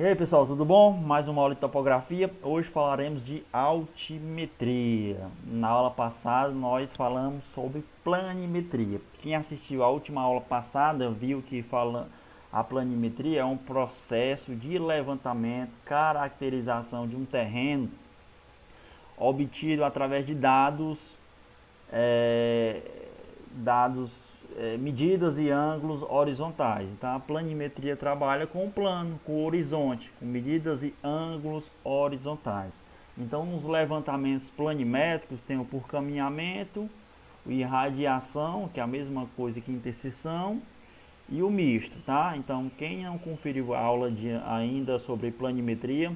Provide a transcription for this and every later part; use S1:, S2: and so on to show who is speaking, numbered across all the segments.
S1: E aí pessoal, tudo bom? Mais uma aula de topografia. Hoje falaremos de altimetria. Na aula passada nós falamos sobre planimetria. Quem assistiu à última aula passada viu que a planimetria é um processo de levantamento, caracterização de um terreno obtido através de é, medidas e ângulos horizontais. Então a planimetria trabalha com o plano, com o horizonte, com medidas e ângulos horizontais. Então nos levantamentos planimétricos tem o por caminhamento, o irradiação, que é a mesma coisa que interseção, e o misto, tá? Então quem não conferiu a aula ainda sobre planimetria,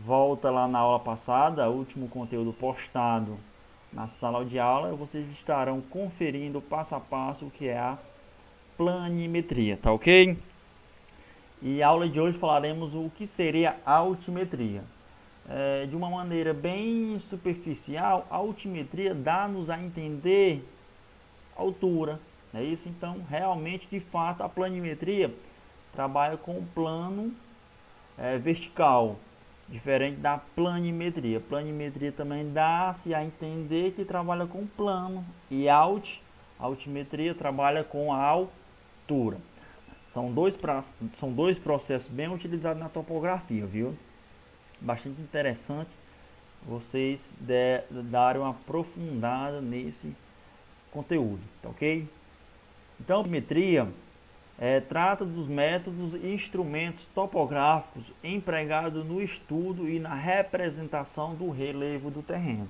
S1: volta lá na aula passada, o último conteúdo postado na sala de aula, vocês estarão conferindo passo a passo o que é a planimetria, tá ok? E a aula de hoje falaremos o que seria a altimetria. De uma maneira bem superficial, a altimetria dá-nos a entender altura, não é isso? Então, realmente, de fato, a planimetria trabalha com o plano vertical, diferente da planimetria. Planimetria também dá-se a entender que trabalha com plano, e altimetria trabalha com a altura. São dois processos bem utilizados na topografia, viu? Bastante interessante vocês darem uma aprofundada nesse conteúdo, tá ok? Então, a altimetria trata dos métodos e instrumentos topográficos empregados no estudo e na representação do relevo do terreno.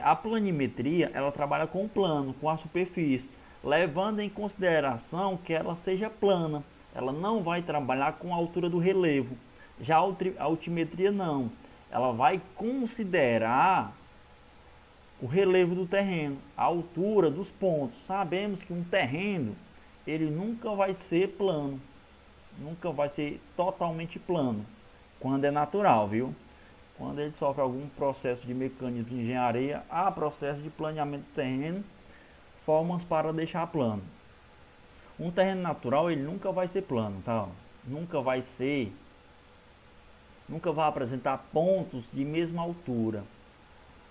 S1: A planimetria ela trabalha com o plano, com a superfície, levando em consideração que ela seja plana. Ela não vai trabalhar com a altura do relevo. Já a altimetria não. Ela vai considerar o relevo do terreno, a altura dos pontos. Sabemos que um terreno ele nunca vai ser plano, nunca vai ser totalmente plano, quando é natural, viu? Quando ele sofre algum processo de mecanismo de engenharia, há processo de planeamento do terreno, formas para deixar plano. Um terreno natural ele nunca vai ser plano, tá? Nunca vai apresentar pontos de mesma altura.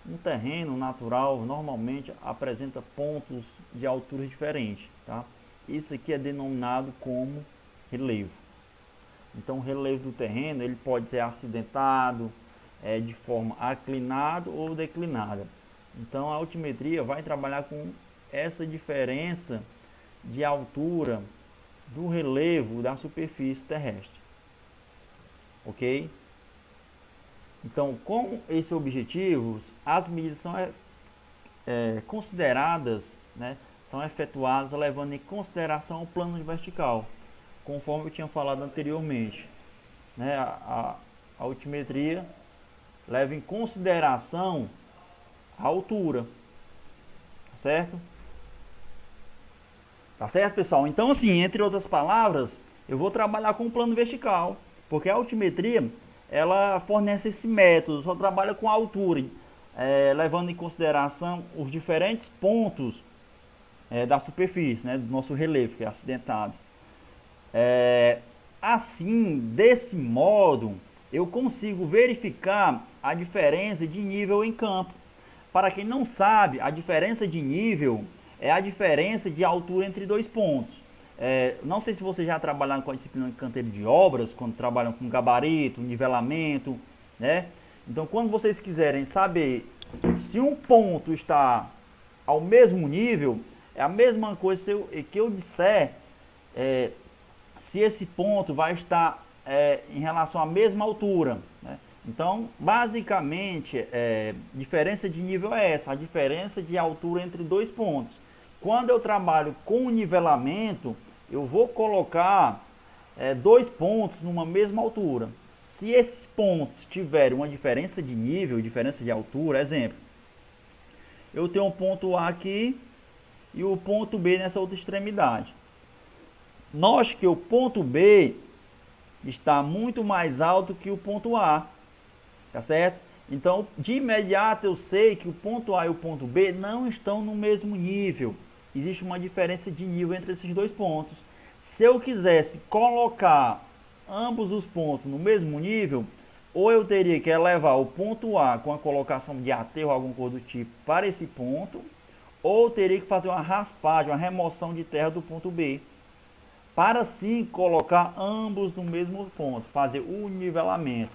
S1: Um terreno natural normalmente apresenta pontos de alturas diferentes, tá? Isso aqui é denominado como relevo. Então o relevo do terreno ele pode ser acidentado, de forma aclinada ou declinada. Então a altimetria vai trabalhar com essa diferença de altura do relevo da superfície terrestre. Ok? Então, com esse objetivo, as medidas são consideradas, né, são efetuadas levando em consideração o plano vertical, conforme eu tinha falado anteriormente. Né, a altimetria leva em consideração a altura, certo? Tá certo, pessoal? Então, assim, entre outras palavras, eu vou trabalhar com o plano vertical, porque a altimetria ela fornece esse método, só trabalha com a altura, levando em consideração os diferentes pontos da superfície, né, do nosso relevo, que é acidentado. Assim, desse modo, eu consigo verificar a diferença de nível em campo. Para quem não sabe, a diferença de nível é a diferença de altura entre dois pontos. Não sei se vocês já trabalharam com a disciplina de canteiro de obras, quando trabalham com gabarito, nivelamento, né? Então, quando vocês quiserem saber se um ponto está ao mesmo nível, é a mesma coisa que eu disser se esse ponto vai estar em relação à mesma altura, né? Então, basicamente, diferença de nível é essa, a diferença de altura entre dois pontos. Quando eu trabalho com nivelamento, eu vou colocar dois pontos numa mesma altura. Se esses pontos tiverem uma diferença de nível, diferença de altura, exemplo, eu tenho um ponto A aqui e o ponto B nessa outra extremidade. Note que o ponto B está muito mais alto que o ponto A, tá certo? Então, de imediato eu sei que o ponto A e o ponto B não estão no mesmo nível. Existe uma diferença de nível entre esses dois pontos. Se eu quisesse colocar ambos os pontos no mesmo nível, ou eu teria que elevar o ponto A com a colocação de aterro, alguma coisa do tipo, para esse ponto, ou teria que fazer uma raspagem, uma remoção de terra do ponto B, para sim colocar ambos no mesmo ponto, fazer o nivelamento,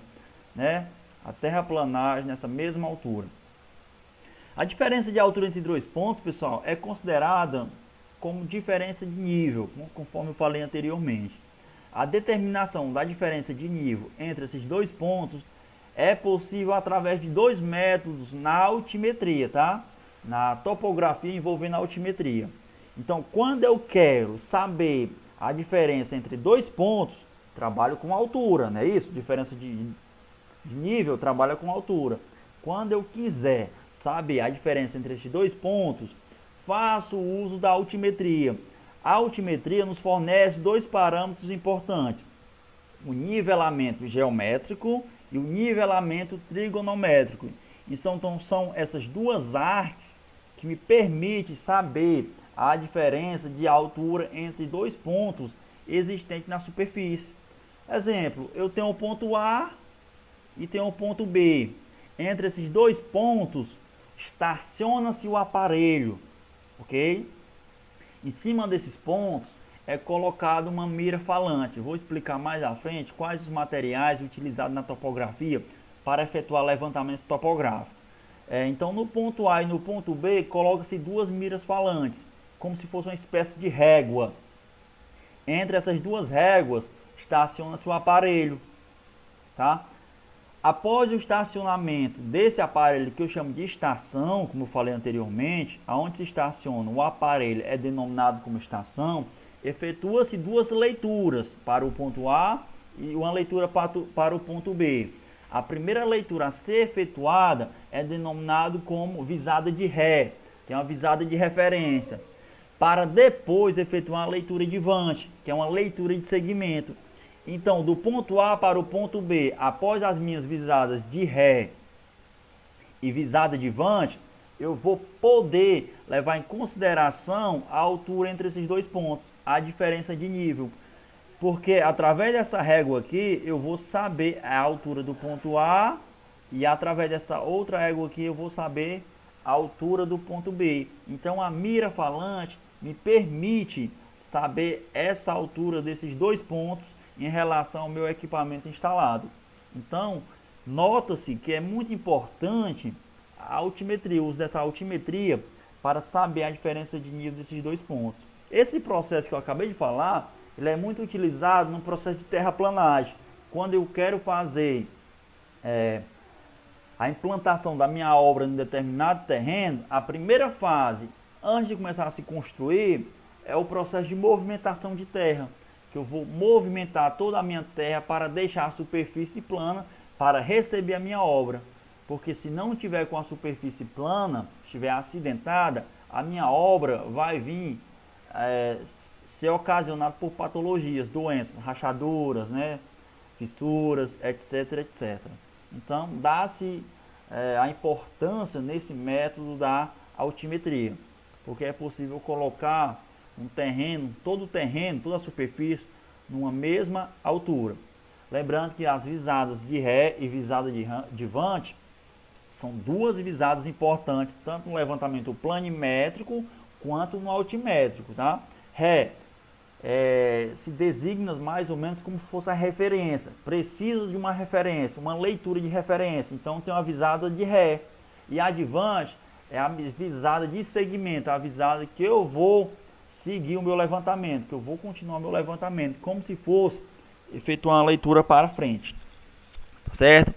S1: né? A terraplanagem nessa mesma altura. A diferença de altura entre dois pontos, pessoal, é considerada como diferença de nível, conforme eu falei anteriormente. A determinação da diferença de nível entre esses dois pontos é possível através de dois métodos na altimetria, tá? Na topografia envolvendo a altimetria. Então, quando eu quero saber a diferença entre dois pontos, trabalho com altura, não é isso? Diferença de nível, trabalha com altura. Quando eu quiser saber a diferença entre esses dois pontos, faço uso da altimetria. A altimetria nos fornece dois parâmetros importantes: o nivelamento geométrico e o nivelamento trigonométrico. Então são essas duas artes que me permitem saber a diferença de altura entre dois pontos existentes na superfície. Exemplo, eu tenho o ponto A e tenho o ponto B. Entre esses dois pontos estaciona-se o aparelho, ok? Em cima desses pontos é colocado uma mira falante. Vou explicar mais à frente quais os materiais utilizados na topografia para efetuar levantamentos topográficos. Então, no ponto A e no ponto B, coloca-se duas miras falantes, como se fosse uma espécie de régua. Entre essas duas réguas, estaciona-se o aparelho, tá? Após o estacionamento desse aparelho, que eu chamo de estação, como eu falei anteriormente, aonde se estaciona o aparelho é denominado como estação, efetua-se duas leituras para o ponto A e uma leitura para o ponto B. A primeira leitura a ser efetuada é denominado como visada de ré, que é uma visada de referência, para depois efetuar uma leitura de vante, que é uma leitura de segmento. Então, do ponto A para o ponto B, após as minhas visadas de ré e visada de vante, eu vou poder levar em consideração a altura entre esses dois pontos, a diferença de nível. Porque através dessa régua aqui, eu vou saber a altura do ponto A e através dessa outra régua aqui, eu vou saber a altura do ponto B. Então, a mira falante me permite saber essa altura desses dois pontos em relação ao meu equipamento instalado. Então, nota-se que é muito importante a altimetria, o uso dessa altimetria para saber a diferença de nível desses dois pontos. Esse processo que eu acabei de falar, ele é muito utilizado no processo de terraplanagem. Quando eu quero fazer a implantação da minha obra em determinado terreno, a primeira fase, antes de começar a se construir, é o processo de movimentação de terra, que eu vou movimentar toda a minha terra para deixar a superfície plana para receber a minha obra. Porque se não tiver com a superfície plana, estiver acidentada, a minha obra vai vir ser ocasionada por patologias, doenças, rachaduras, né, fissuras, etc, etc. Então, dá-se a importância nesse método da altimetria, porque é possível colocar um terreno, toda a superfície, numa mesma altura. Lembrando que as visadas de ré e visada de vante são duas visadas importantes, tanto no levantamento planimétrico quanto no altimétrico, tá? Ré se designa mais ou menos como se fosse a referência. Precisa de uma referência, uma leitura de referência. Então tem uma visada de ré. E a de vante é a visada de segmento, a visada que eu vou seguir o meu levantamento, que eu vou continuar meu levantamento, como se fosse efetuar uma leitura para frente. Certo?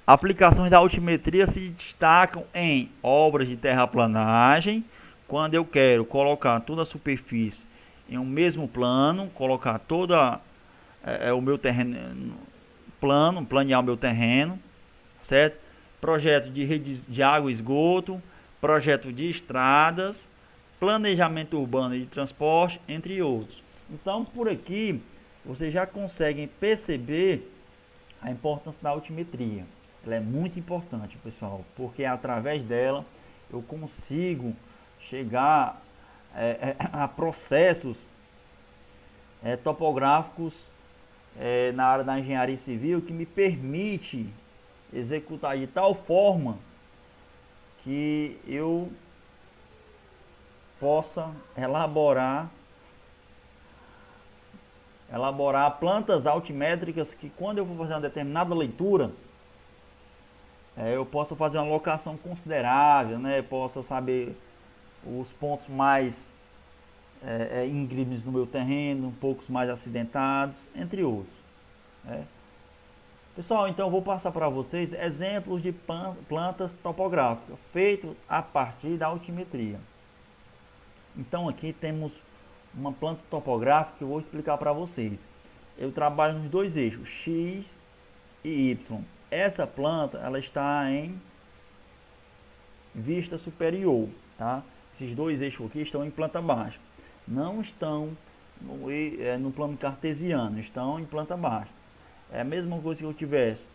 S1: Aplicações da altimetria se destacam em obras de terraplanagem, quando eu quero colocar toda a superfície em um mesmo plano, colocar toda o meu terreno plano, planear o meu terreno, certo? Projeto de redes de água e esgoto, projeto de estradas, planejamento urbano e de transporte, entre outros. Então, por aqui, vocês já conseguem perceber a importância da altimetria. Ela é muito importante, pessoal, porque através dela eu consigo chegar a processos topográficos na área da engenharia civil que me permite executar de tal forma que eu possa elaborar plantas altimétricas que, quando eu for fazer uma determinada leitura, eu possa fazer uma locação considerável, né? Possa saber os pontos mais íngremes no meu terreno, poucos mais acidentados, entre outros, né? Pessoal, então eu vou passar para vocês exemplos de plantas topográficas feitos a partir da altimetria. Então aqui temos uma planta topográfica que eu vou explicar para vocês. Eu trabalho nos dois eixos, X e Y. Essa planta ela está em vista superior, tá? Esses dois eixos aqui estão em planta baixa. Não estão no plano cartesiano, estão em planta baixa. É a mesma coisa que eu tivesse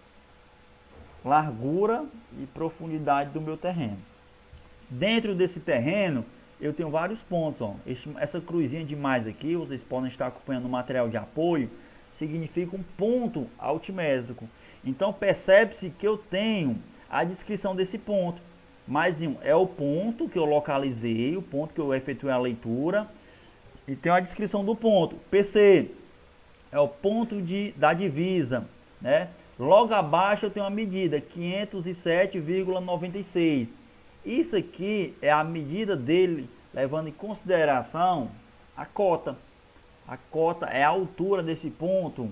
S1: largura e profundidade do meu terreno. Dentro desse terreno, eu tenho vários pontos. Ó. Essa cruzinha de mais aqui, vocês podem estar acompanhando o material de apoio, significa um ponto altimétrico. Então, percebe-se que eu tenho a descrição desse ponto. Mais um é o ponto que eu localizei, o ponto que eu efetuei a leitura, e tem a descrição do ponto. PC é o ponto da divisa, né? Logo abaixo eu tenho a medida 507,96. Isso aqui é a medida dele, levando em consideração a cota. A cota é a altura desse ponto,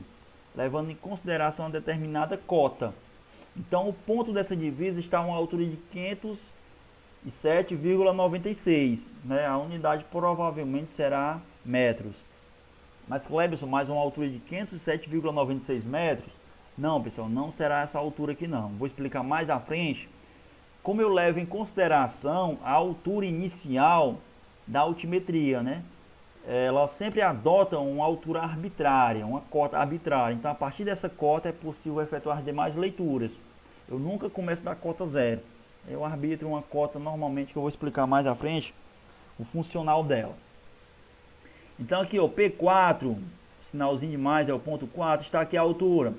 S1: levando em consideração a determinada cota. Então o ponto dessa divisa está a uma altura de 507,96, né? A unidade provavelmente será metros. Mas Cleberson, mais uma altura de 507,96 metros? Não, pessoal, não será essa altura aqui não. Vou explicar mais à frente como eu levo em consideração a altura inicial da altimetria, né? Ela sempre adota uma altura arbitrária, uma cota arbitrária. Então, a partir dessa cota é possível efetuar as demais leituras. Eu nunca começo da cota zero. Eu arbitro uma cota normalmente que eu vou explicar mais à frente o funcional dela. Então aqui, ó, P4, sinalzinho de mais é o ponto 4, está aqui a altura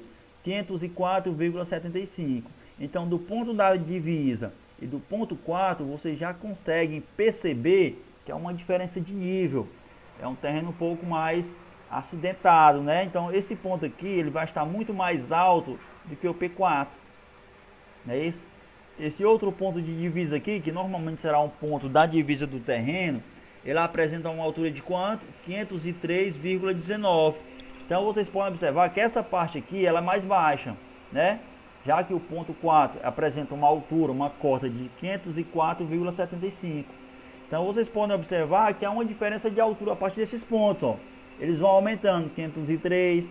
S1: 504,75. Então do ponto da divisa e do ponto 4, vocês já conseguem perceber que é uma diferença de nível. É um terreno um pouco mais acidentado, né? Então esse ponto aqui, ele vai estar muito mais alto do que o P4. Não é isso? Esse outro ponto de divisa aqui, que normalmente será um ponto da divisa do terreno, ele apresenta uma altura de quanto? 503,19. Então vocês podem observar que essa parte aqui ela é mais baixa, né? Já que o ponto 4 apresenta uma altura, uma cota de 504,75. Então vocês podem observar que há uma diferença de altura a partir desses pontos, ó. Eles vão aumentando, 503,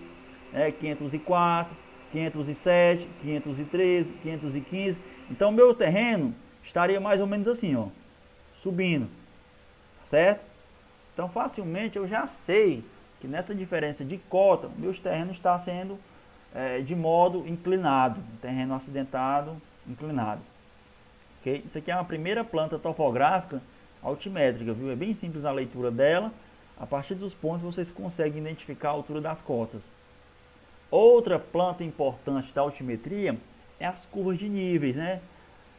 S1: 504, 507, 513, 515. Então o meu terreno estaria mais ou menos assim, ó, subindo. Certo? Então facilmente eu já sei que nessa diferença de cota, meus terrenos está sendo de modo inclinado, terreno acidentado, inclinado. Okay? Isso aqui é uma primeira planta topográfica altimétrica, viu? É bem simples a leitura dela. A partir dos pontos vocês conseguem identificar a altura das cotas. Outra planta importante da altimetria é as curvas de níveis, né?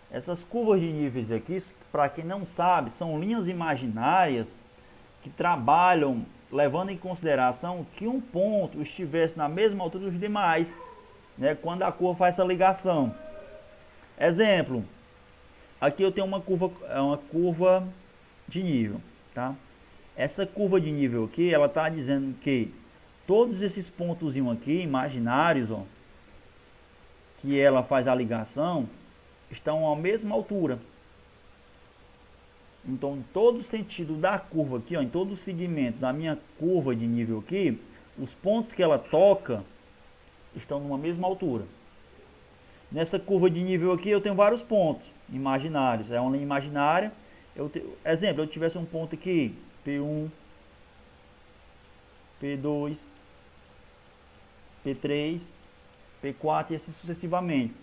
S1: Essas curvas de níveis aqui, para quem não sabe, são linhas imaginárias que trabalham levando em consideração que um ponto estivesse na mesma altura dos demais, né, quando a curva faz essa ligação. Exemplo, aqui eu tenho uma curva de nível, tá? Essa curva de nível aqui, ela está dizendo que todos esses pontos aqui, imaginários, ó, que ela faz a ligação, estão à mesma altura. Então, em todo o sentido da curva aqui, ó, em todo o segmento da minha curva de nível aqui, os pontos que ela toca estão numa mesma altura. Nessa curva de nível aqui, eu tenho vários pontos imaginários. É uma linha imaginária. Exemplo, eu tivesse um ponto aqui, P1, P2, P3, P4 e assim sucessivamente.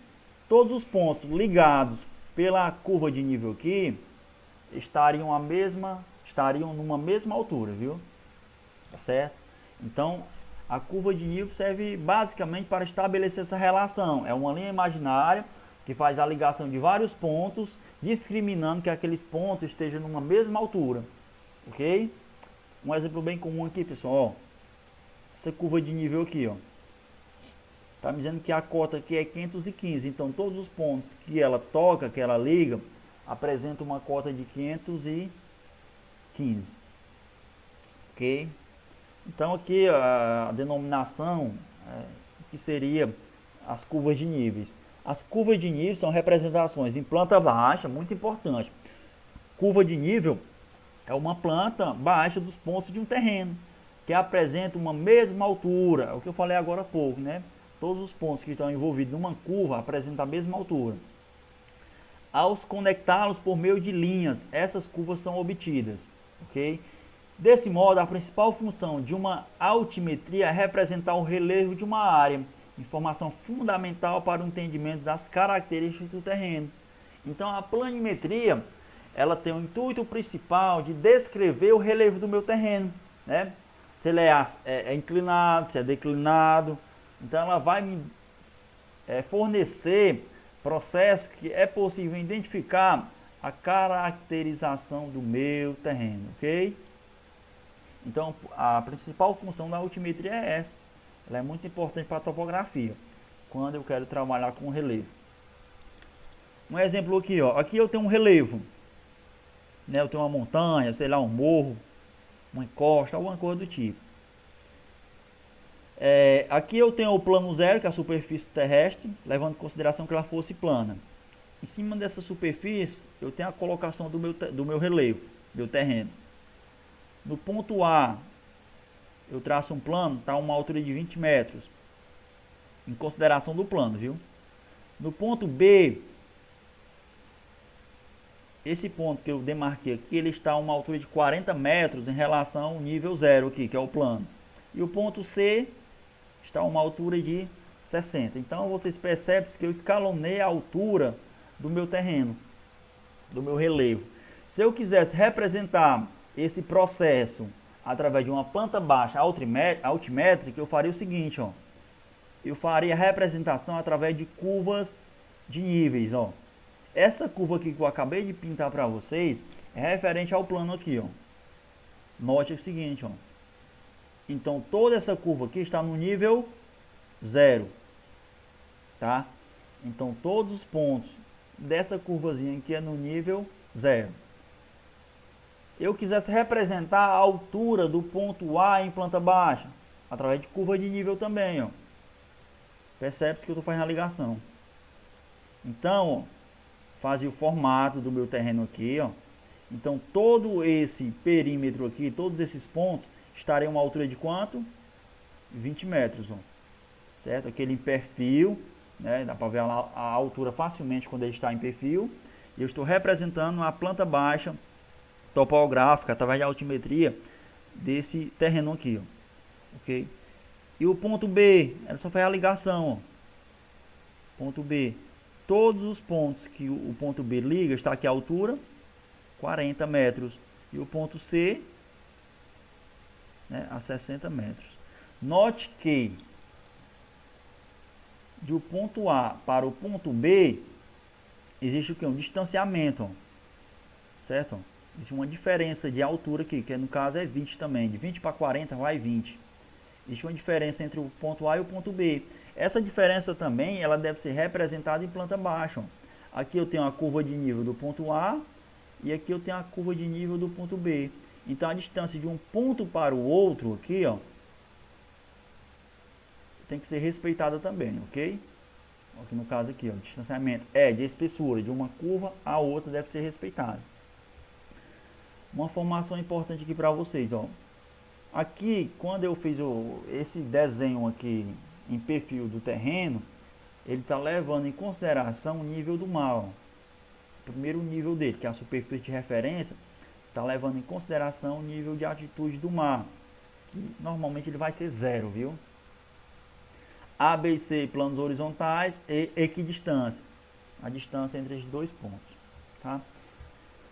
S1: Todos os pontos ligados pela curva de nível aqui estariam numa mesma altura, viu? Tá certo? Então, A curva de nível serve basicamente para estabelecer essa relação. É uma linha imaginária que faz a ligação de vários pontos, discriminando que aqueles pontos estejam numa mesma altura. Ok? Um exemplo bem comum aqui, pessoal. Ó, essa curva de nível aqui, ó. Está me dizendo que a cota aqui é 515. Então, todos os pontos que ela toca, que ela liga, apresentam uma cota de 515. Ok? Então aqui a denominação que seria as curvas de níveis. As curvas de nível são representações em planta baixa, muito importante. Curva de nível é uma planta baixa dos pontos de um terreno, que apresenta uma mesma altura, é o que eu falei agora há pouco, né? Todos os pontos que estão envolvidos numa curva apresentam a mesma altura. Ao conectá-los por meio de linhas, essas curvas são obtidas, ok? Desse modo, a principal função de uma altimetria é representar o relevo de uma área, informação fundamental para o entendimento das características do terreno. Então, a planimetria, ela tem o intuito principal de descrever o relevo do meu terreno, né? Se ele é inclinado, se é declinado. Então, ela vai me fornecer processo que é possível identificar a caracterização do meu terreno, ok? Então, a principal função da altimetria é essa. Ela é muito importante para a topografia, quando eu quero trabalhar com relevo. Um exemplo aqui, ó. Aqui eu tenho um relevo, né? Eu tenho uma montanha, sei lá, um morro, uma encosta, alguma coisa do tipo. Aqui eu tenho o plano zero, que é a superfície terrestre, levando em consideração que ela fosse plana. Em cima dessa superfície, eu tenho a colocação do meu relevo, meu terreno. No ponto A, eu traço um plano, está a uma altura de 20 metros, em consideração do plano, viu? No ponto B, esse ponto que eu demarquei aqui, ele está a uma altura de 40 metros em relação ao nível zero aqui, que é o plano. E o ponto C está a uma altura de 60. Então, vocês percebem que eu escalonei a altura do meu terreno, do meu relevo. Se eu quisesse representar esse processo através de uma planta baixa altimétrica, eu faria o seguinte, ó. Eu faria a representação através de curvas de níveis, ó. Essa curva aqui que eu acabei de pintar para vocês é referente ao plano aqui, ó. Note o seguinte, ó. Então, toda essa curva aqui está no nível 0, tá? Então, todos os pontos dessa curvazinha aqui é no nível 0. Eu quisesse representar a altura do ponto A em planta baixa, através de curva de nível também, ó. Percebe-se que eu estou fazendo a ligação. Então, ó, fazia o formato do meu terreno aqui, ó. Então, todo esse perímetro aqui, todos esses pontos, estariam a uma altura de quanto? 20 metros, ó. Certo? Aquele em perfil, né? Dá para ver a altura facilmente quando ele está em perfil. E eu estou representando a planta baixa topográfica através da altimetria desse terreno aqui, ó. Ok? E o ponto B, ela só faz a ligação, ó. Ponto B, todos os pontos que o ponto B liga, está aqui a altura, 40 metros. E o ponto C, né, a 60 metros. Note que do ponto A para o ponto B, existe o que? Um distanciamento, ó. Certo? Existe uma diferença de altura aqui, que no caso é 20 também. De 20 para 40 vai 20. Existe uma diferença entre o ponto A e o ponto B. Essa diferença também ela deve ser representada em planta baixa. Ó. Aqui eu tenho a curva de nível do ponto A e aqui eu tenho a curva de nível do ponto B. Então a distância de um ponto para o outro aqui, ó, tem que ser respeitada também, ok? Aqui no caso aqui, ó, o distanciamento é de espessura de uma curva a outra deve ser respeitado. Uma informação importante aqui para vocês, ó. Aqui, quando eu fiz esse desenho aqui em perfil do terreno, ele está levando em consideração o nível do mar, ó. O primeiro nível dele, que é a superfície de referência, está levando em consideração o nível de altitude do mar, que normalmente ele vai ser 0, viu? A, B e C, planos horizontais e equidistância, a distância entre os dois pontos, tá?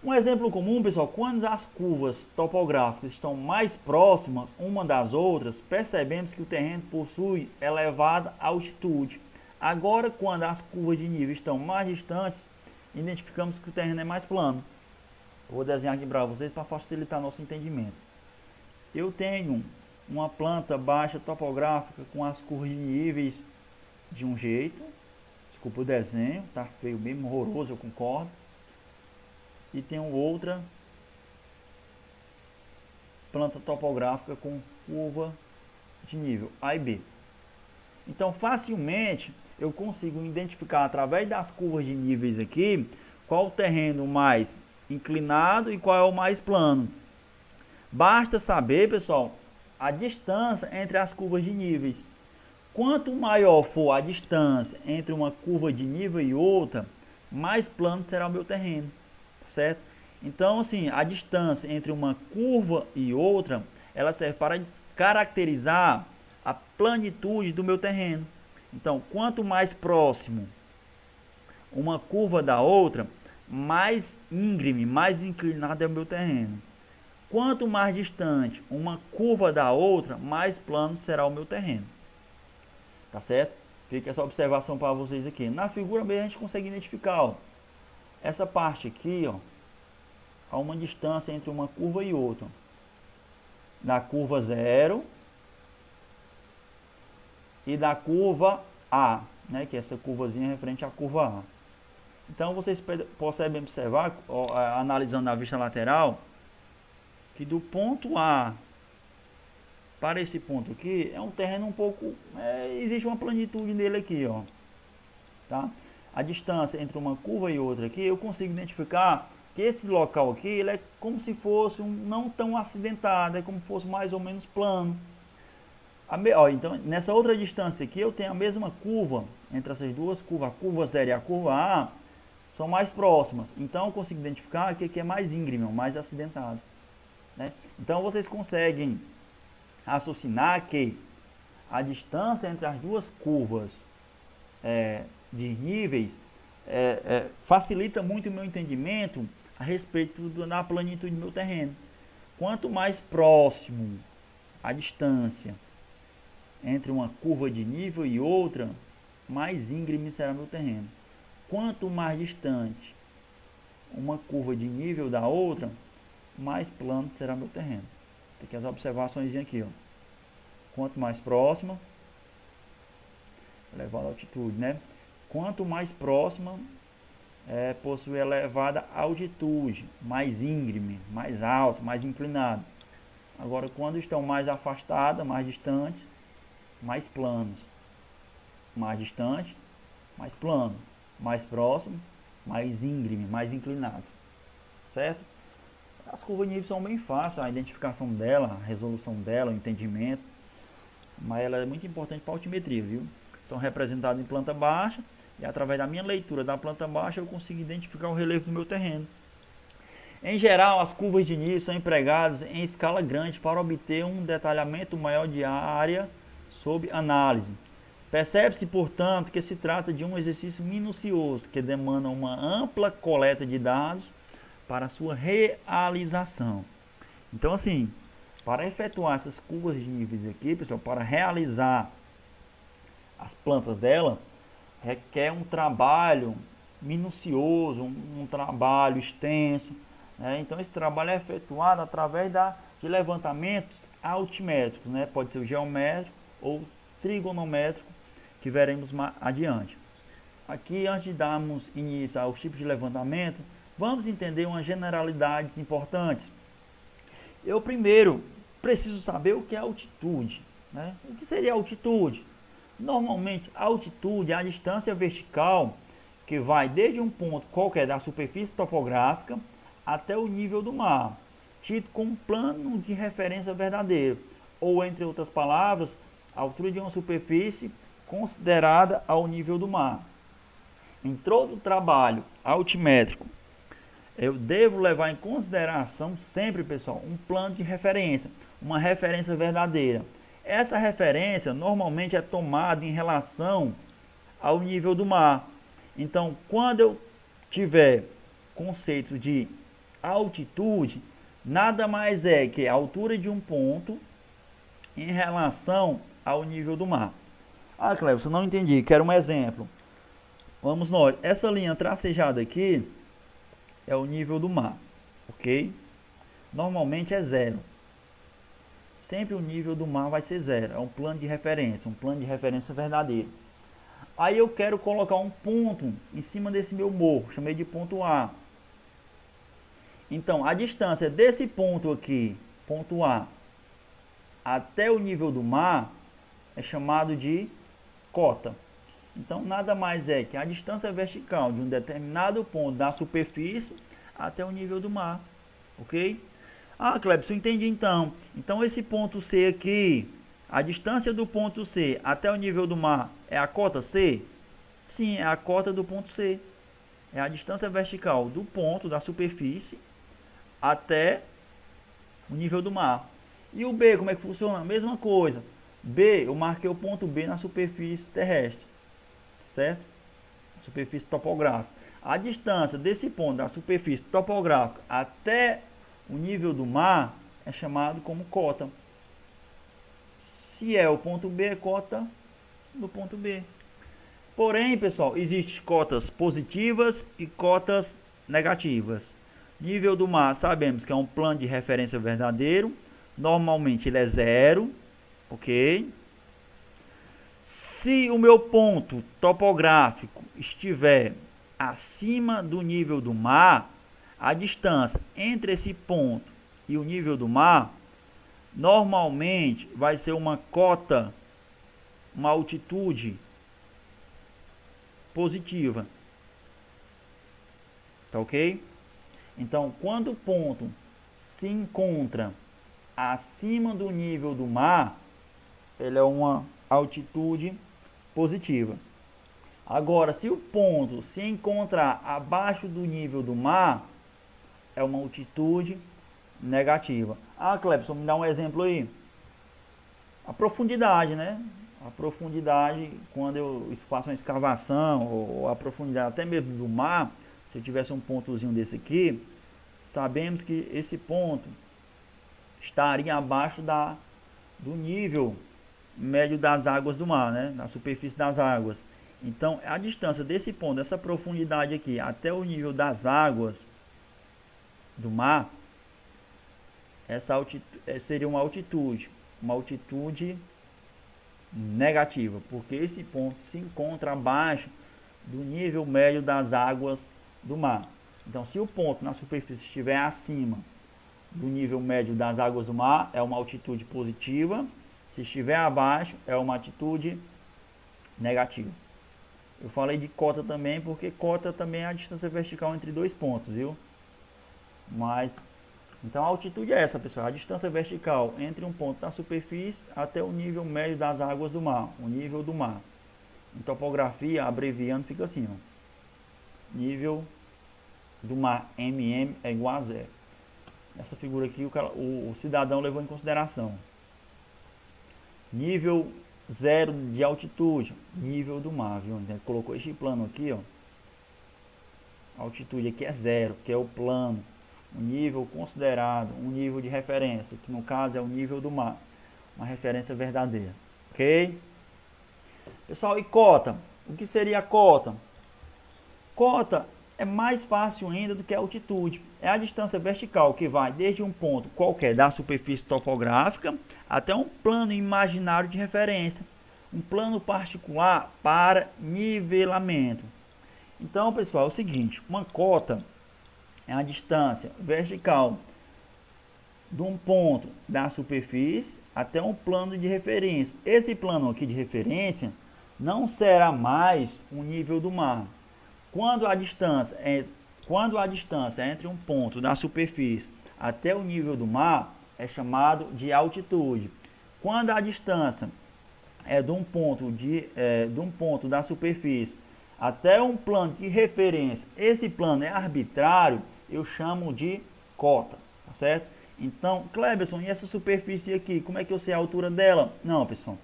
S1: Um exemplo comum, pessoal, quando as curvas topográficas estão mais próximas uma das outras, percebemos que o terreno possui elevada altitude. Agora, quando as curvas de nível estão mais distantes, identificamos que o terreno é mais plano. Eu vou desenhar aqui para vocês para facilitar nosso entendimento. Eu tenho uma planta baixa topográfica com as curvas de níveis de um jeito. Desculpa o desenho, tá feio, bem horroroso, eu concordo. E tenho outra planta topográfica com curva de nível A e B. Então, facilmente eu consigo identificar através das curvas de níveis aqui qual o terreno mais inclinado e qual é o mais plano. Basta saber, pessoal, a distância entre as curvas de níveis. Quanto maior for a distância entre uma curva de nível e outra, mais plano será o meu terreno, certo? Então, assim, a distância entre uma curva e outra, ela serve para caracterizar a planitude do meu terreno. Então, quanto mais próximo uma curva da outra, mais íngreme, mais inclinado é o meu terreno. Quanto mais distante uma curva da outra, mais plano será o meu terreno. Tá certo? Fica essa observação para vocês aqui. Na figura mesmo a gente consegue identificar, ó, essa parte aqui, ó, há uma distância entre uma curva e outra. Da curva 0 e da curva A, né, que é essa curvazinha referente à curva A. Então vocês conseguem observar, ó, analisando a vista lateral, que do ponto A para esse ponto aqui é um terreno um pouco, existe uma planitude nele aqui, ó, tá? A distância entre uma curva e outra aqui, eu consigo identificar que esse local aqui, ele é como se fosse não tão acidentado, é como se fosse mais ou menos plano. Então, nessa outra distância aqui, eu tenho a mesma curva, entre essas duas curvas, a curva 0 e a curva A, são mais próximas. Então, eu consigo identificar que aqui é mais íngreme, mais acidentado, né? Então, vocês conseguem raciocinar que a distância entre as duas curvas de níveis facilita muito o meu entendimento a respeito da planitude do meu terreno. Quanto mais próximo a distância entre uma curva de nível e outra, mais íngreme será meu terreno. Quanto mais distante uma curva de nível da outra, mais plano será meu terreno. Tem aqui as observações aqui, ó. Quanto mais próxima, elevada altitude, né? Quanto mais próxima, possui elevada altitude, mais íngreme, mais alto, mais inclinado. Agora, quando estão mais afastadas, mais distantes, mais planos. Mais distante, mais plano. Mais próximo, mais íngreme, mais inclinado. Certo? As curvas de nível são bem fáceis, a identificação dela, a resolução dela, o entendimento. Mas ela é muito importante para a altimetria, viu? São representadas em planta baixa e através da minha leitura da planta baixa eu consigo identificar o relevo do meu terreno. Em geral, as curvas de nível são empregadas em escala grande para obter um detalhamento maior de área sob análise. Percebe-se, portanto, que se trata de um exercício minucioso que demanda uma ampla coleta de dados para sua realização. Então, assim, para efetuar essas curvas de níveis aqui, pessoal, para realizar as plantas dela, requer um trabalho minucioso, um trabalho extenso, né? Então, esse trabalho é efetuado através de levantamentos altimétricos, né? Pode ser o geométrico ou trigonométrico, que veremos mais adiante. Aqui, antes de darmos início aos tipos de levantamento, vamos entender umas generalidades importantes. Eu primeiro preciso saber o que é altitude, né? O que seria altitude? Normalmente, altitude é a distância vertical que vai desde um ponto qualquer da superfície topográfica até o nível do mar, tido como plano de referência verdadeiro, ou, entre outras palavras, a altura de uma superfície considerada ao nível do mar. Em todo o trabalho altimétrico, eu devo levar em consideração sempre, pessoal, um plano de referência, uma referência verdadeira. Essa referência normalmente é tomada em relação ao nível do mar. Então, quando eu tiver conceito de A altitude nada mais é que a altura de um ponto em relação ao nível do mar. Ah, Cleber, não entendi, quero um exemplo. Vamos nós, essa linha tracejada aqui é o nível do mar, ok? Normalmente é zero. Sempre o nível do mar vai ser zero, é um plano de referência verdadeiro. Aí eu quero colocar um ponto em cima desse meu morro, chamei de ponto A. Então, a distância desse ponto aqui, ponto A, até o nível do mar, é chamado de cota. Então, nada mais é que a distância vertical de um determinado ponto da superfície até o nível do mar, ok? Ah, Clebson, entendi então. Então, esse ponto C aqui, a distância do ponto C até o nível do mar é a cota C? Sim, é a cota do ponto C. É a distância vertical do ponto da superfície até o nível do mar. E o B, como é que funciona? Mesma coisa. B, eu marquei o ponto B na superfície terrestre, certo? Superfície topográfica. A distância desse ponto da superfície topográfica até o nível do mar é chamado como cota. Se é o ponto B, é cota do ponto B. Porém, pessoal, existem cotas positivas e cotas negativas. Nível do mar, sabemos que é um plano de referência verdadeiro. Normalmente ele é zero, ok? Se o meu ponto topográfico estiver acima do nível do mar, a distância entre esse ponto e o nível do mar, normalmente vai ser uma cota, uma altitude positiva. Tá ok? Então, quando o ponto se encontra acima do nível do mar, ele é uma altitude positiva. Agora, se o ponto se encontrar abaixo do nível do mar, é uma altitude negativa. Ah, Clebson, me dá um exemplo aí. A profundidade, né? A profundidade, quando eu faço uma escavação, ou a profundidade até mesmo do mar, se eu tivesse um pontozinho desse aqui, sabemos que esse ponto estaria abaixo do nível médio das águas do mar, né? Na superfície das águas. Então, a distância desse ponto, dessa profundidade aqui, até o nível das águas do mar, essa seria uma altitude negativa, porque esse ponto se encontra abaixo do nível médio das águas do mar. Então, se o ponto na superfície estiver acima do nível médio das águas do mar, é uma altitude positiva. Se estiver abaixo, é uma altitude negativa. Eu falei de cota também, porque cota também é a distância vertical entre dois pontos, viu? Mas, então a altitude é essa, pessoal, a distância vertical entre um ponto da superfície até o nível médio das águas do mar, o nível do mar. Em topografia, abreviando, fica assim, ó. Nível do mar, mm, é igual a zero. Essa figura aqui o cidadão levou em consideração. Nível zero de altitude, nível do mar, viu? Ele colocou este plano aqui, ó. A altitude aqui é zero, que é o plano. Um nível considerado, um nível de referência, que no caso é o nível do mar. Uma referência verdadeira. Ok? Pessoal, e cota? O que seria a cota? Cota é mais fácil ainda do que a altitude. É a distância vertical que vai desde um ponto qualquer da superfície topográfica até um plano imaginário de referência. Um plano particular para nivelamento. Então, pessoal, é o seguinte, uma cota é a distância vertical de um ponto da superfície até um plano de referência. Esse plano aqui de referência não será mais o nível do mar. Quando a distância entre um ponto da superfície até o nível do mar, é chamado de altitude. Quando a distância é de um ponto da superfície até um plano de referência, esse plano é arbitrário, eu chamo de cota, tá certo? Então, Cleberson, e essa superfície aqui, como é que eu sei a altura dela? Não, pessoal,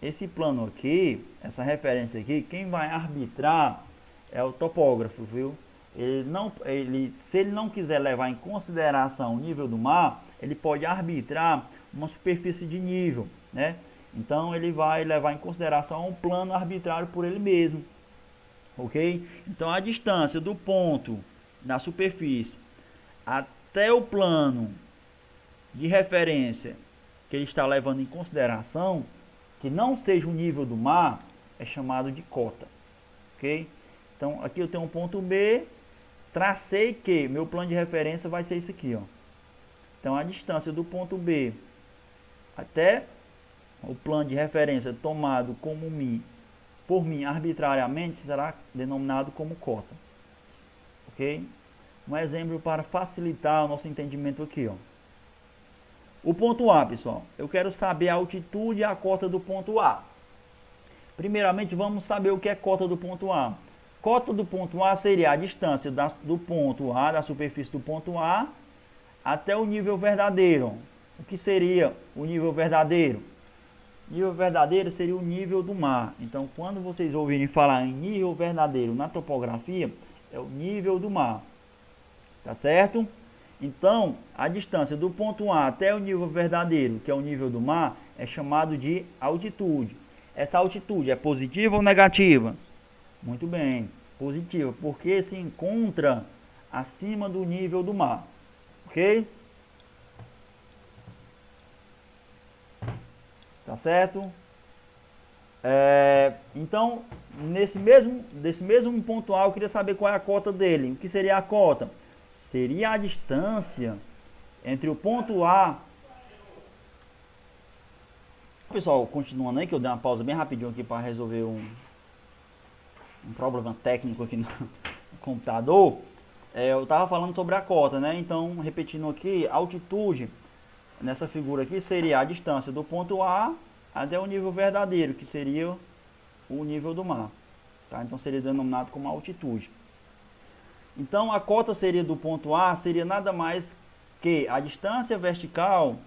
S1: esse plano aqui, essa referência aqui, quem vai arbitrar é o topógrafo, viu? se ele não quiser levar em consideração o nível do mar, ele pode arbitrar uma superfície de nível, né? Então ele vai levar em consideração um plano arbitrário por ele mesmo, ok? Então a distância do ponto da superfície até o plano de referência que ele está levando em consideração, que não seja o nível do mar, é chamado de cota, ok? Então aqui eu tenho um ponto B, tracei que meu plano de referência vai ser isso aqui, ó. Então a distância do ponto B até o plano de referência tomado como por mim arbitrariamente será denominado como cota, ok? Um exemplo para facilitar o nosso entendimento aqui, ó. O ponto A, pessoal, eu quero saber a altitude e a cota do ponto A. Primeiramente, vamos saber o que é cota do ponto A. Cota do ponto A seria a distância do ponto A, da superfície do ponto A, até o nível verdadeiro. O que seria o nível verdadeiro? Nível verdadeiro seria o nível do mar. Então, quando vocês ouvirem falar em nível verdadeiro na topografia, é o nível do mar. Tá certo? Então, a distância do ponto A até o nível verdadeiro, que é o nível do mar, é chamado de altitude. Essa altitude é positiva ou negativa? Muito bem, positiva, porque se encontra acima do nível do mar. Ok? Tá certo? Então, desse mesmo ponto A, eu queria saber qual é a cota dele. O que seria a cota? Seria a distância entre o ponto A... Pessoal, continuando aí, que eu dei uma pausa bem rapidinho aqui para resolver um problema técnico aqui no computador. Eu estava falando sobre a cota, né? Então, repetindo aqui, a altitude nessa figura aqui seria a distância do ponto A até o nível verdadeiro, que seria o nível do mar. Tá? Então, seria denominado como altitude. Então, a cota seria do ponto A, seria nada mais que a distância vertical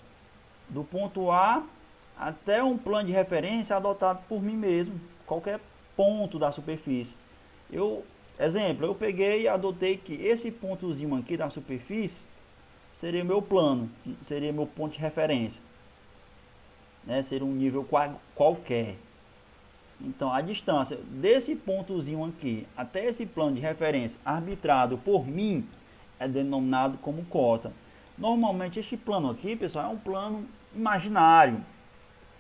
S1: do ponto A até um plano de referência adotado por mim mesmo, qualquer ponto da superfície. Exemplo, eu peguei e adotei que esse pontozinho aqui da superfície seria meu plano, seria meu ponto de referência, né? Seria um nível qualquer. Então, a distância desse pontozinho aqui até esse plano de referência arbitrado por mim é denominado como cota. Normalmente, este plano aqui, pessoal, é um plano imaginário,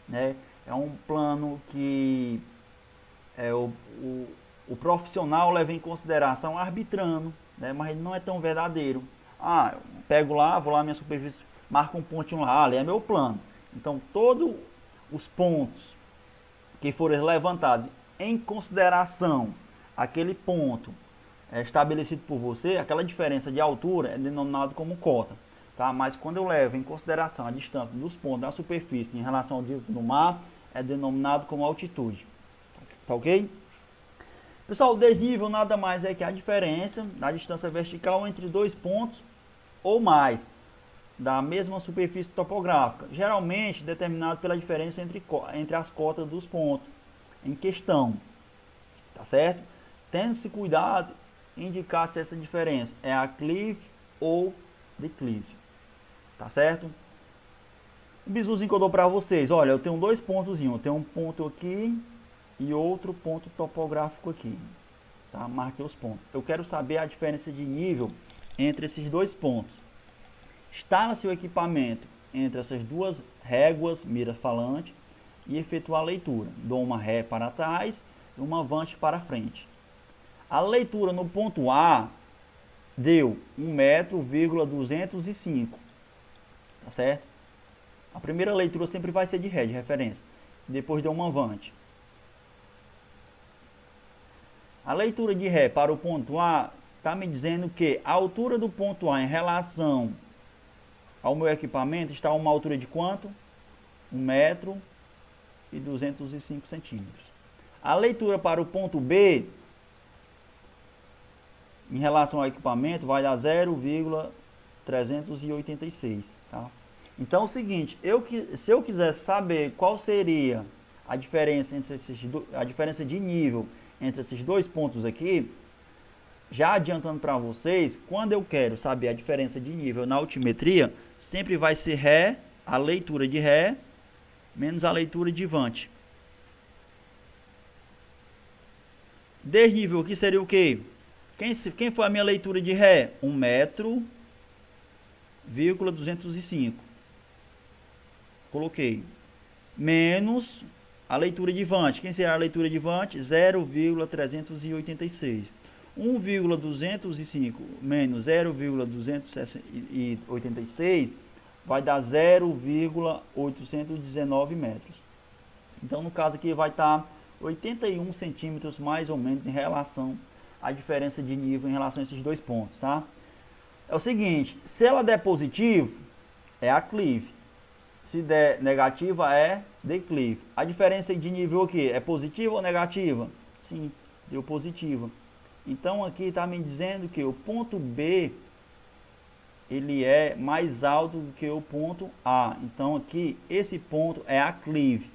S1: né? É um plano que o profissional leva em consideração arbitrando, né? Mas ele não é tão verdadeiro. Ah, eu pego lá, vou lá na minha superfície, marco um pontinho lá, ali é meu plano. Então, todos os pontos que forem levantados em consideração aquele ponto estabelecido por você, aquela diferença de altura é denominado como cota, tá? Mas quando eu levo em consideração a distância dos pontos da superfície em relação ao nível do mar, é denominado como altitude, tá ok? Pessoal, o desnível nada mais é que a diferença da distância vertical entre dois pontos ou mais da mesma superfície topográfica, geralmente determinado pela diferença entre as cotas dos pontos em questão, tá certo? Tendo-se cuidado em indicar se essa diferença é aclive ou declive, tá certo? O bisuzinho que eu dou para vocês, olha, eu tenho dois pontos, eu tenho um ponto aqui e outro ponto topográfico aqui, tá? Marquei os pontos. Eu quero saber a diferença de nível entre esses dois pontos. Instala seu equipamento entre essas duas réguas, mira falante, e efetuar a leitura. Dou uma ré para trás e uma avante para frente. A leitura no ponto A deu 1,205 m, tá certo? A primeira leitura sempre vai ser de ré, de referência. Depois deu uma avante. A leitura de ré para o ponto A está me dizendo que a altura do ponto A em relação ao meu equipamento está a uma altura de quanto? 1,205 m. A leitura para o ponto B, em relação ao equipamento, vai dar 0,386. Tá? Então é o seguinte, se eu quiser saber qual seria a diferença, a diferença de nível entre esses dois pontos aqui, já adiantando para vocês, quando eu quero saber a diferença de nível na altimetria, sempre vai ser Ré, a leitura de Ré, menos a leitura de Vante. Desnível aqui seria o quê? Quem foi a minha leitura de Ré? 1 metro, 205. Coloquei. Menos a leitura de Vante. Quem será a leitura de Vante? 0,386. 1,205 menos 0,286 vai dar 0,819 metros. Então, no caso aqui, vai estar 81 centímetros mais ou menos em relação à diferença de nível em relação a esses dois pontos, tá? É o seguinte, se ela der positivo, é aclive. Se der negativa, é declive. A diferença de nível aqui é positiva ou negativa? Sim, deu positiva. Então aqui está me dizendo que o ponto B ele é mais alto do que o ponto A. Então aqui esse ponto é aclive.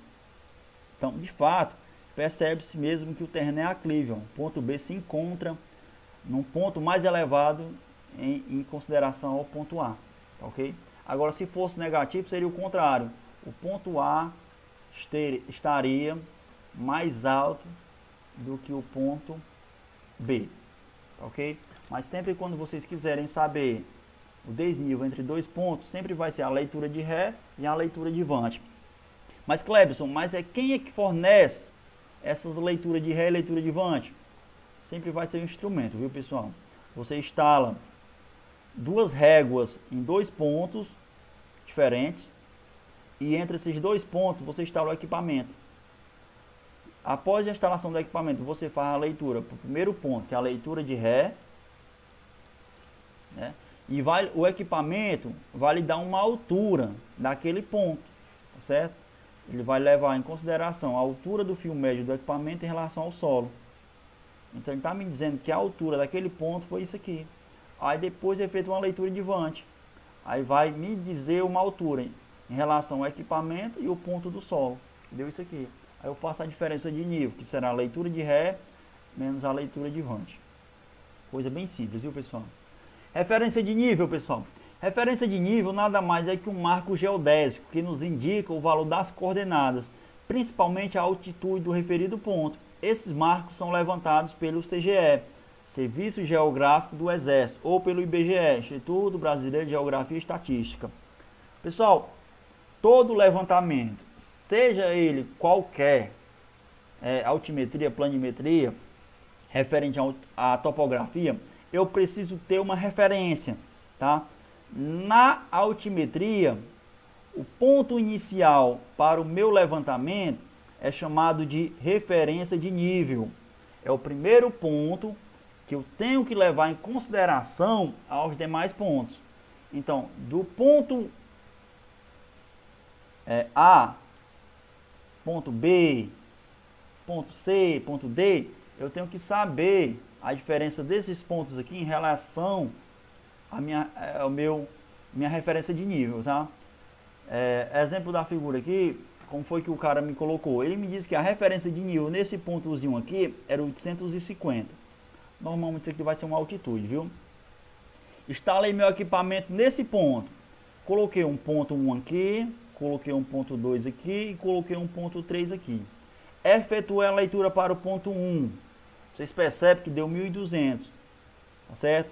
S1: Então, de fato, percebe-se mesmo que o terreno é aclive. Ó. O ponto B se encontra num ponto mais elevado em consideração ao ponto A. Tá, ok? Agora, se fosse negativo, seria o contrário. O ponto A estaria mais alto do que o ponto B. Tá, ok? Mas sempre quando vocês quiserem saber o desnível entre dois pontos, sempre vai ser a leitura de Ré e a leitura de Vante. Mas, Clebson, quem é que fornece essas leituras de Ré e leitura de Vante? Sempre vai ser o instrumento, viu, pessoal? Você instala duas réguas em dois pontos diferentes e entre esses dois pontos você instala o equipamento. Após a instalação do equipamento, você faz a leitura para o primeiro ponto, que é a leitura de Ré, né? E o equipamento vai lhe dar uma altura daquele ponto, tá certo? Ele vai levar em consideração a altura do fio médio do equipamento em relação ao solo. Então ele está me dizendo que a altura daquele ponto foi isso aqui. Aí depois é feita uma leitura de Vante. Aí vai me dizer uma altura em relação ao equipamento e o ponto do solo. Deu isso aqui. Aí eu faço a diferença de nível, que será a leitura de Ré menos a leitura de Vante. Coisa bem simples, viu, pessoal? Referência de nível, pessoal. Referência de nível nada mais é que um marco geodésico que nos indica o valor das coordenadas, principalmente a altitude do referido ponto. Esses marcos são levantados pelo CGE, Serviço Geográfico do Exército, ou pelo IBGE, Instituto Brasileiro de Geografia e Estatística. Pessoal, todo levantamento, seja ele qualquer, altimetria, planimetria, referente à topografia, eu preciso ter uma referência, tá? Na altimetria, o ponto inicial para o meu levantamento é chamado de referência de nível. É o primeiro ponto que eu tenho que levar em consideração aos demais pontos. Então, do ponto A, ponto B, ponto C, ponto D, eu tenho que saber a diferença desses pontos aqui em relação à minha referência de nível, tá? Exemplo da figura aqui, como foi que o cara me colocou? Ele me disse que a referência de nível nesse pontozinho aqui era 850. Normalmente isso aqui vai ser uma altitude, viu? Instalei meu equipamento nesse ponto. Coloquei um ponto 1 aqui, coloquei um ponto 2 aqui e coloquei um ponto 3 aqui. Efetuei a leitura para o ponto 1. Vocês percebem que deu 1.200, tá certo?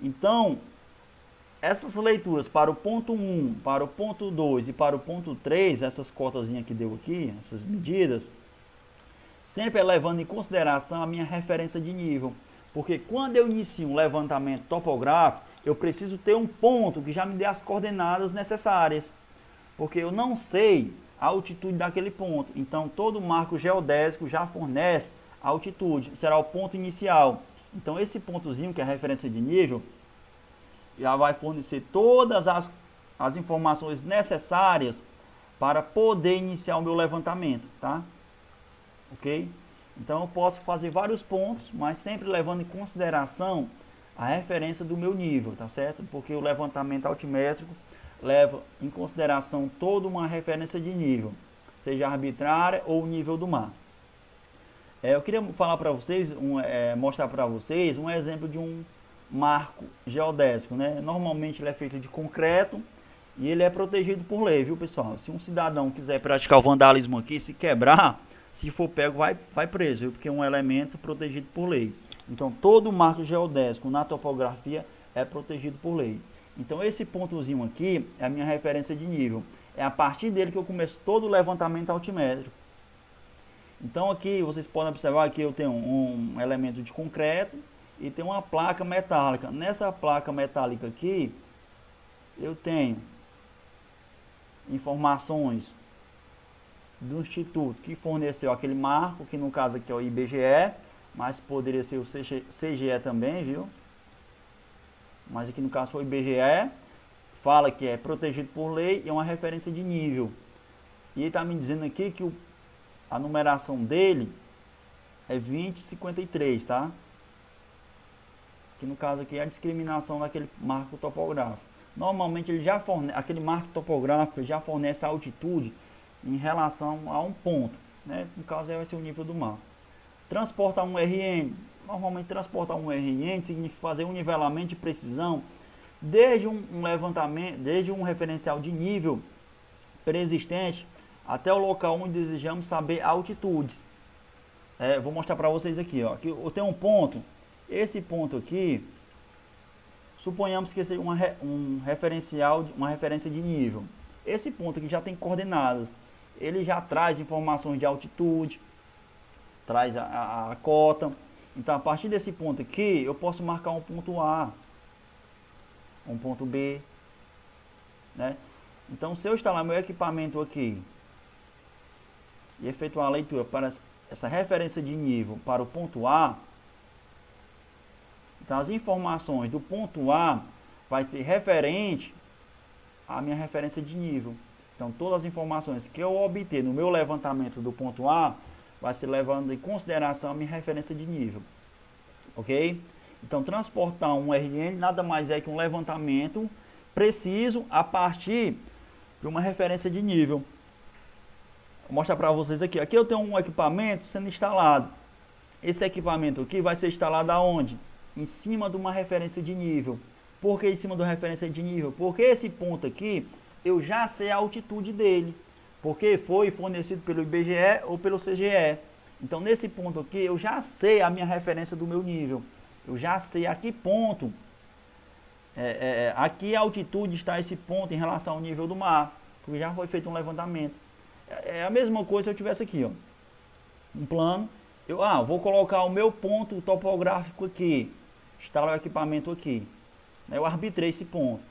S1: Então, essas leituras para o ponto 1, para o ponto 2 e para o ponto 3, essas cotazinhas que deu aqui, essas medidas, sempre levando em consideração a minha referência de nível. Porque quando eu inicio um levantamento topográfico, eu preciso ter um ponto que já me dê as coordenadas necessárias. Porque eu não sei a altitude daquele ponto. Então, todo marco geodésico já fornece a altitude. Será o ponto inicial. Então, esse pontozinho, que é a referência de nível, já vai fornecer todas as informações necessárias para poder iniciar o meu levantamento, tá? Ok? Então eu posso fazer vários pontos, mas sempre levando em consideração a referência do meu nível, tá certo? Porque o levantamento altimétrico leva em consideração toda uma referência de nível, seja arbitrária ou o nível do mar. Eu queria falar para vocês, mostrar para vocês um exemplo de um marco geodésico, né? Normalmente ele é feito de concreto e ele é protegido por lei, viu, pessoal? Se um cidadão quiser praticar o vandalismo aqui, se quebrar, se for pego, vai preso, viu? Porque é um elemento protegido por lei. Então, todo marco geodésico na topografia é protegido por lei. Então, esse pontozinho aqui é a minha referência de nível. É a partir dele que eu começo todo o levantamento altimétrico. Então, aqui vocês podem observar que eu tenho um elemento de concreto e tem uma placa metálica. Nessa placa metálica aqui, eu tenho informações do instituto que forneceu aquele marco, que no caso aqui é o IBGE, mas poderia ser o CGE também, viu? Mas aqui no caso foi o IBGE, fala que é protegido por lei e é uma referência de nível. E ele está me dizendo aqui que a numeração dele é 2053, tá? Que no caso aqui é a discriminação daquele marco topográfico. Normalmente ele já fornece, aquele marco topográfico já fornece a altitude em relação a um ponto, né? No caso aí vai ser o nível do mar. Transportar um RN, normalmente transportar um RN significa fazer um nivelamento de precisão desde um levantamento, desde um referencial de nível preexistente até o local onde desejamos saber altitudes. Vou mostrar para vocês aqui, ó. Aqui eu tenho um ponto, esse ponto aqui, suponhamos que seja um referencial, uma referência de nível. Esse ponto aqui já tem coordenadas, ele já traz informações de altitude, traz a cota. Então, a partir desse ponto aqui, eu posso marcar um ponto A, um ponto B, né? Então, se eu instalar meu equipamento aqui e efetuar a leitura para essa referência de nível para o ponto A, então as informações do ponto A vai ser referente à minha referência de nível. Então, todas as informações que eu obter no meu levantamento do ponto A vai ser levando em consideração a minha referência de nível. Ok? Então, transportar um RN nada mais é que um levantamento preciso a partir de uma referência de nível. Vou mostrar para vocês aqui. Aqui eu tenho um equipamento sendo instalado. Esse equipamento aqui vai ser instalado aonde? Em cima de uma referência de nível. Por que em cima de uma referência de nível? Porque esse ponto aqui, eu já sei a altitude dele. Porque foi fornecido pelo IBGE ou pelo CGE. Então, nesse ponto aqui, eu já sei a minha referência do meu nível. Eu já sei a que ponto, a que altitude está esse ponto em relação ao nível do mar. Porque já foi feito um levantamento. É a mesma coisa se eu tivesse aqui, ó, um plano. Vou colocar o meu ponto topográfico aqui. Instalar o equipamento aqui. Eu arbitrei esse ponto.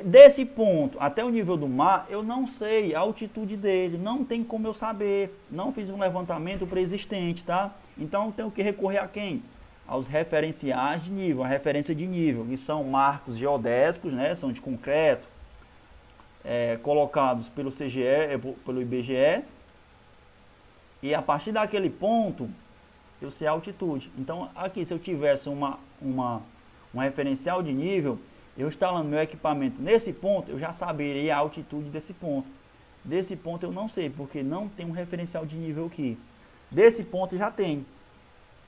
S1: Desse ponto até o nível do mar, eu não sei a altitude dele, não tem como eu saber, não fiz um levantamento pré-existente, tá? Então eu tenho que recorrer a quem? Aos referenciais de nível, a referência de nível, que são marcos geodésicos, né? São de concreto, colocados pelo CGE, pelo IBGE, e a partir daquele ponto, eu sei a altitude. Então aqui, se eu tivesse um referencial de nível, eu instalando meu equipamento nesse ponto, eu já saberia a altitude desse ponto. Desse ponto eu não sei, porque não tem um referencial de nível aqui. Desse ponto já tem,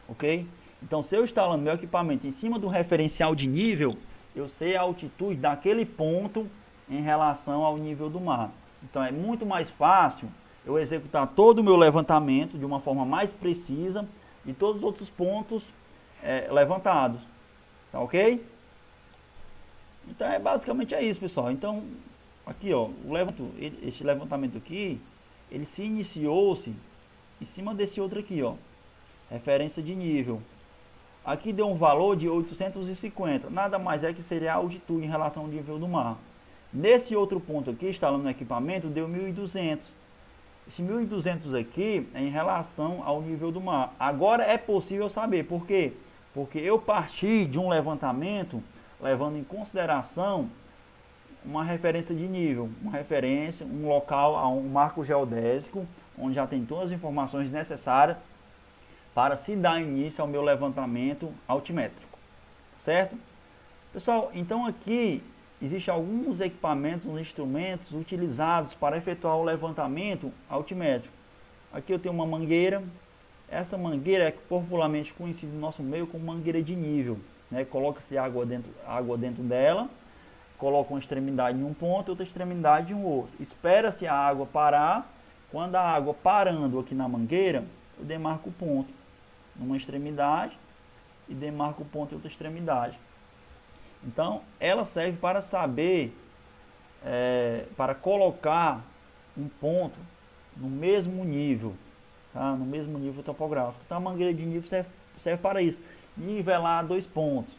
S1: ok? Então, se eu instalando meu equipamento em cima do referencial de nível, eu sei a altitude daquele ponto em relação ao nível do mar. Então, é muito mais fácil eu executar todo o meu levantamento de uma forma mais precisa e todos os outros pontos levantados, tá ok? Então, basicamente é isso, pessoal. Então, aqui, ó, esse levantamento aqui, ele se iniciou-se em cima desse outro aqui, ó, referência de nível. Aqui deu um valor de 850, nada mais é que seria a altitude em relação ao nível do mar. Nesse outro ponto aqui, instalando no equipamento, deu 1.200. Esse 1.200 aqui é em relação ao nível do mar. Agora é possível saber, por quê? Porque eu parti de um levantamento levando em consideração uma referência de nível, uma referência, um local, um marco geodésico, onde já tem todas as informações necessárias para se dar início ao meu levantamento altimétrico, certo? Pessoal, então aqui existem alguns equipamentos, instrumentos utilizados para efetuar o levantamento altimétrico. Aqui eu tenho uma mangueira, Essa mangueira é popularmente conhecida no nosso meio como mangueira de nível, né? Coloca-se água dentro dela, coloca uma extremidade em um ponto e outra extremidade em um outro. Espera-se a água parar. Quando a água parando aqui na mangueira, eu demarco o ponto numa extremidade e demarco o ponto em outra extremidade. Então, ela serve para saber, para colocar um ponto no mesmo nível, tá? No mesmo nível topográfico. Então, a mangueira de nível serve para isso, nivelar dois pontos,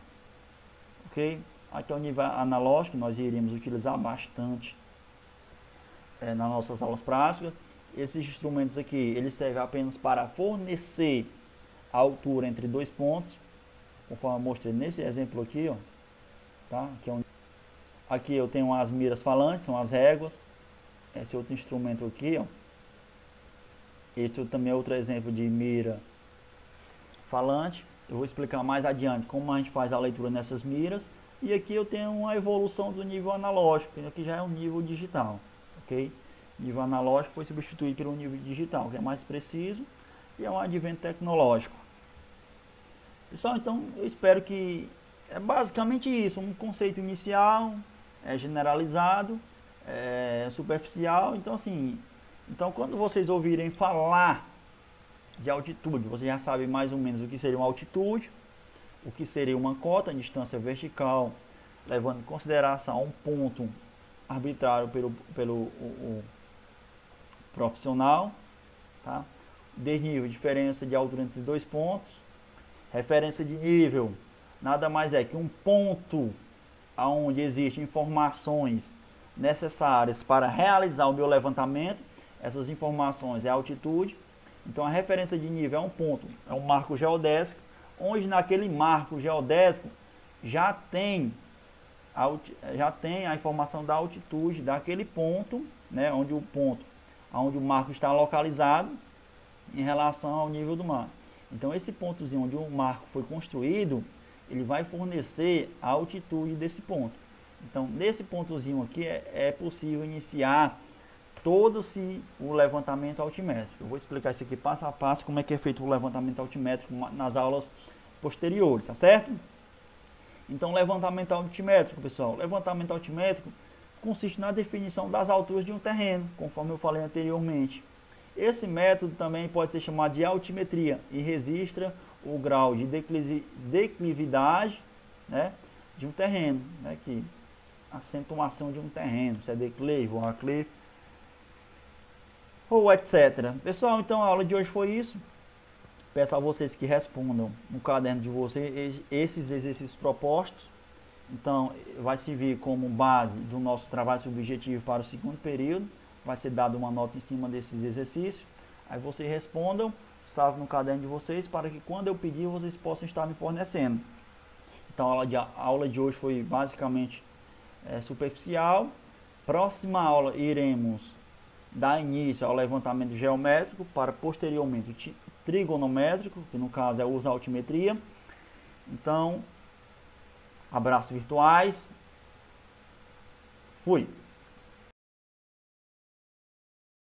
S1: ok? Aqui é o nível analógico, nós iríamos utilizar bastante nas nossas aulas práticas. Esses instrumentos aqui, eles servem apenas para fornecer a altura entre dois pontos, conforme eu mostrei nesse exemplo aqui, ó, tá? Aqui eu tenho as miras falantes, são as réguas. Esse outro instrumento aqui, ó, esse também é outro exemplo de mira falante. Eu vou explicar mais adiante como a gente faz a leitura nessas miras. E aqui eu tenho uma evolução do nível analógico, que aqui já é um nível digital, ok? Nível analógico foi substituído pelo nível digital, que é mais preciso e é um advento tecnológico. Pessoal, então eu espero que é basicamente isso, um conceito inicial, generalizado, superficial. Então assim, quando vocês ouvirem falar de altitude, vocês já sabem mais ou menos o que seria uma altitude, o que seria uma cota, distância vertical, levando em consideração um ponto arbitrário pelo profissional, tá? Desnível, diferença de altura entre dois pontos. Referência de nível, nada mais é que um ponto onde existem informações necessárias para realizar o meu levantamento. Essas informações é a altitude. Então a referência de nível é um ponto, é um marco geodésico, onde naquele marco geodésico já tem a informação da altitude daquele ponto, né, onde o marco está localizado em relação ao nível do mar. Então esse pontozinho onde o marco foi construído, ele vai fornecer a altitude desse ponto. Então nesse pontozinho aqui é possível iniciar todo-se o levantamento altimétrico. Eu vou explicar isso aqui passo a passo, como é que é feito o levantamento altimétrico nas aulas posteriores, tá certo? Então, levantamento altimétrico, pessoal. Levantamento altimétrico consiste na definição das alturas de um terreno, conforme eu falei anteriormente. Esse método também pode ser chamado de altimetria e registra o grau de declividade, né, de um terreno, né, que acentuação de um terreno, se é declive ou aclive, ou etc. Pessoal, então a aula de hoje foi isso. Peço a vocês que respondam no caderno de vocês esses exercícios propostos. Então, vai servir como base do nosso trabalho subjetivo para o segundo período. Vai ser dada uma nota em cima desses exercícios. Aí vocês respondam, salve no caderno de vocês, para que quando eu pedir, vocês possam estar me fornecendo. Então, a aula de hoje foi basicamente superficial. Próxima aula, iremos dar início ao levantamento geométrico, para posteriormente trigonométrico, que no caso é usar altimetria. Então, abraços virtuais. Fui!